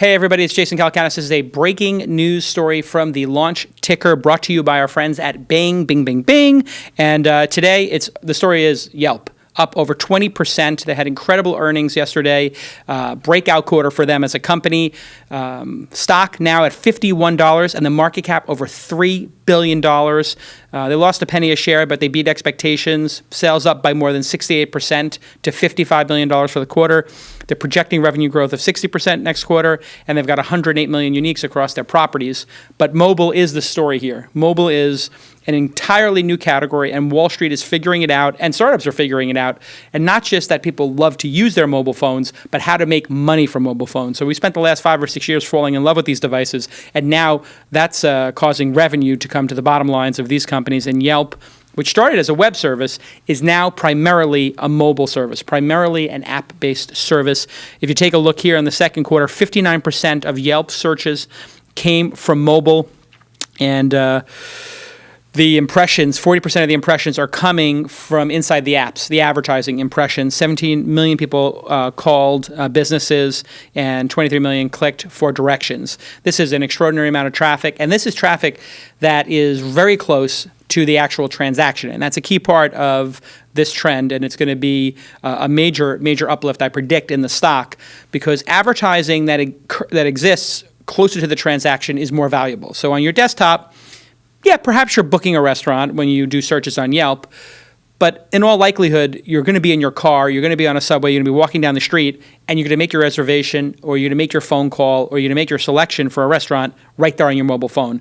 Hey everybody, it's Jason Calacanis. This is a breaking news story from the launch ticker brought to you by our friends at Bing, Bing, Bing, Bing. And today, the story is Yelp. Up over 20%. They had incredible earnings yesterday. Breakout quarter for them as a company. Stock now at $51 and the market cap over $3 billion. They lost a penny a share, but they beat expectations. Sales up by more than 68% to $55 million for the quarter. They're projecting revenue growth of 60% next quarter, and they've got 108 million uniques across their properties. But mobile is the story here. Mobile is an entirely new category, and Wall Street is figuring it out, and startups are figuring it out. And not just that people love to use their mobile phones, but how to make money from mobile phones. So we spent the last 5 or 6 years falling in love with these devices, and now that's causing revenue to come to the bottom lines of these companies. And Yelp, which started as a web service, is now primarily a mobile service, primarily an app-based service. If you take a look here in the second quarter, 59% of Yelp searches came from mobile, and the impressions, 40% of the impressions are coming from inside the apps, the advertising impressions. 17 million people called businesses, and 23 million clicked for directions. This is an extraordinary amount of traffic, and this is traffic that is very close to the actual transaction. And that's a key part of this trend, and it's going to be a major uplift, I predict, in the stock, because advertising that exists closer to the transaction is more valuable. So on your desktop, yeah, perhaps you're booking a restaurant when you do searches on Yelp, but in all likelihood, you're going to be in your car, you're going to be on a subway, you're going to be walking down the street, and you're going to make your reservation, or you're going to make your phone call, or you're going to make your selection for a restaurant right there on your mobile phone.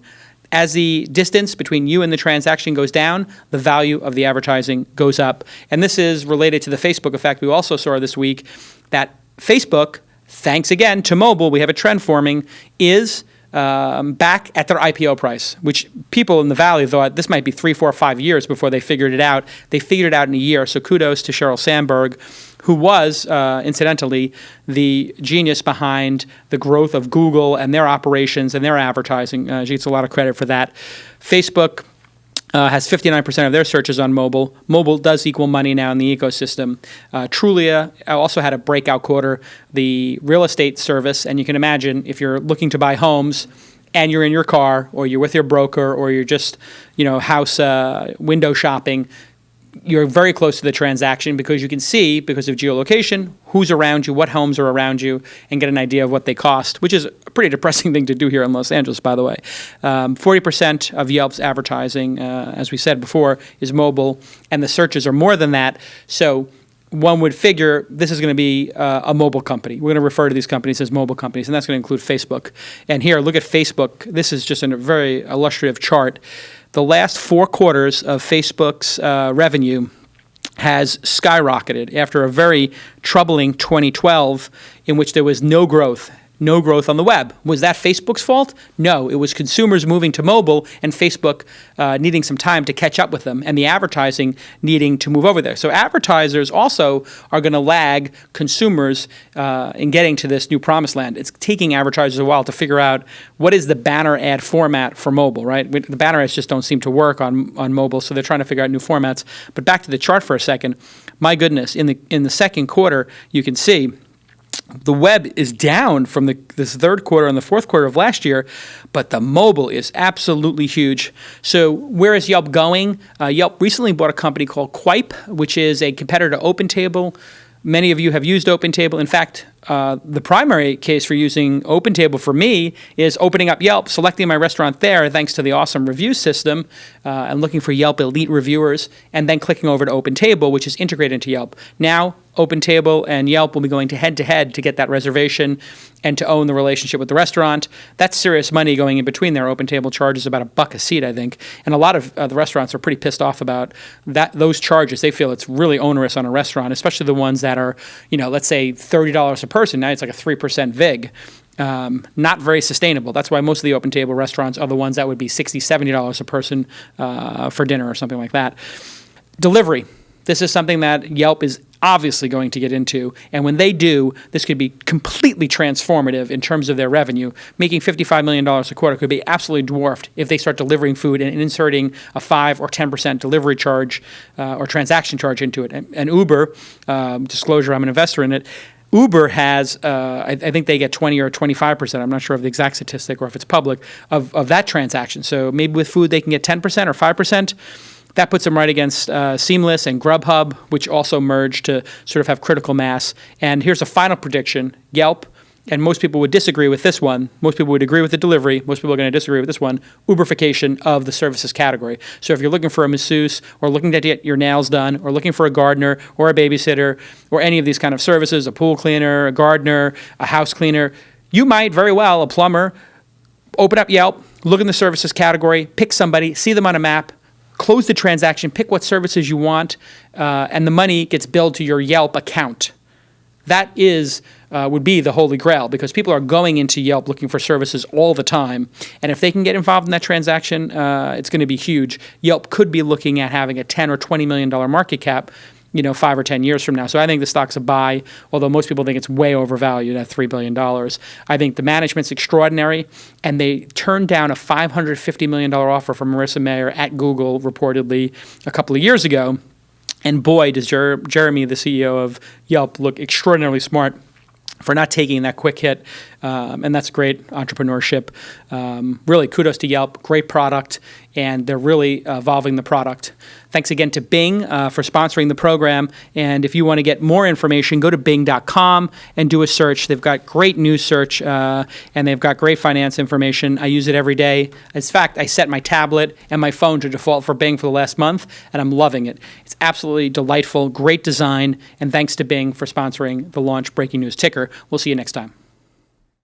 As the distance between you and the transaction goes down, the value of the advertising goes up. And this is related to the Facebook effect. We also saw this week that Facebook, thanks again to mobile, we have a trend forming, is back at their IPO price, which people in the Valley thought this might be 3, 4, 5 years before they figured it out. They figured it out in a year. So kudos to Sheryl Sandberg, who was, incidentally, the genius behind the growth of Google and their operations and their advertising. She gets a lot of credit for that. Facebook has 59% of their searches on mobile. Mobile does equal money now in the ecosystem. Trulia also had a breakout quarter, the real estate service, and you can imagine if you're looking to buy homes and you're in your car, or you're with your broker, or you're just, house window shopping, you're very close to the transaction because you can see, because of geolocation, who's around you, what homes are around you, and get an idea of what they cost, which is a pretty depressing thing to do here in Los Angeles, by the way. 40% of Yelp's advertising, as we said before, is mobile, and the searches are more than that. So one would figure this is going to be a mobile company. We're going to refer to these companies as mobile companies, and that's going to include Facebook. And here, look at Facebook. This is just a very illustrative chart. The last 4 quarters of Facebook's revenue has skyrocketed after a very troubling 2012 in which there was no growth on the web. Was that Facebook's fault? No, it was consumers moving to mobile and Facebook needing some time to catch up with them, and the advertising needing to move over there. So advertisers also are going to lag consumers in getting to this new promised land. It's taking advertisers a while to figure out what is the banner ad format for mobile, right? The banner ads just don't seem to work on mobile, so they're trying to figure out new formats. But back to the chart for a second. My goodness, in the second quarter, you can see the web is down from this third quarter and the fourth quarter of last year, but the mobile is absolutely huge. So where is Yelp going? Yelp recently bought a company called Quip, which is a competitor to OpenTable. Many of you have used OpenTable. In fact, the primary case for using OpenTable for me is opening up Yelp, selecting my restaurant there thanks to the awesome review system, and looking for Yelp elite reviewers, and then clicking over to OpenTable, which is integrated into Yelp. Now, OpenTable and Yelp will be going head-to-head to get that reservation and to own the relationship with the restaurant. That's serious money going in between there. OpenTable charges about $1 a seat, I think. And a lot of the restaurants are pretty pissed off about those charges. They feel it's really onerous on a restaurant, especially the ones that are, let's say $30 a person. Now it's like a 3% VIG. Not very sustainable. That's why most of the OpenTable restaurants are the ones that would be $60, $70 a person for dinner or something like that. Delivery. This is something that Yelp is obviously going to get into, and when they do, this could be completely transformative in terms of their revenue. Making $55 million a quarter could be absolutely dwarfed if they start delivering food and inserting a 5 or 10% delivery charge or transaction charge into it. And Uber, disclosure, I'm an investor in it, Uber has, I think they get 20 or 25%. I'm not sure of the exact statistic or if it's public of that transaction. So maybe with food they can get 10% or 5%. That puts them right against Seamless and Grubhub, which also merged to sort of have critical mass. And here's a final prediction: Yelp. And most people would disagree with this one. Most people would agree with the delivery. Most people are going to disagree with this one: Uberification of the services category. So if you're looking for a masseuse, or looking to get your nails done, or looking for a gardener or a babysitter, or any of these kind of services, a pool cleaner, a gardener, a house cleaner, you might very well, a plumber, open up Yelp, look in the services category, pick somebody, see them on a map, close the transaction, pick what services you want, and the money gets billed to your Yelp account. That would be the holy grail, because people are going into Yelp looking for services all the time. And if they can get involved in that transaction, it's going to be huge. Yelp could be looking at having a $10 or $20 million market cap, 5 or 10 years from now. So I think the stock's a buy, although most people think it's way overvalued at $3 billion. I think the management's extraordinary, and they turned down a $550 million offer from Marissa Mayer at Google, reportedly, a couple of years ago. And boy, does Jeremy, the CEO of Yelp, look extraordinarily smart for not taking that quick hit. And that's great entrepreneurship. Really, kudos to Yelp. Great product, and they're really evolving the product. Thanks again to Bing for sponsoring the program. And if you want to get more information, go to bing.com and do a search. They've got great news search, and they've got great finance information. I use it every day. In fact, I set my tablet and my phone to default for Bing for the last month, and I'm loving it. It's absolutely delightful, great design, and thanks to Bing for sponsoring the Launch Breaking News Ticker. We'll see you next time.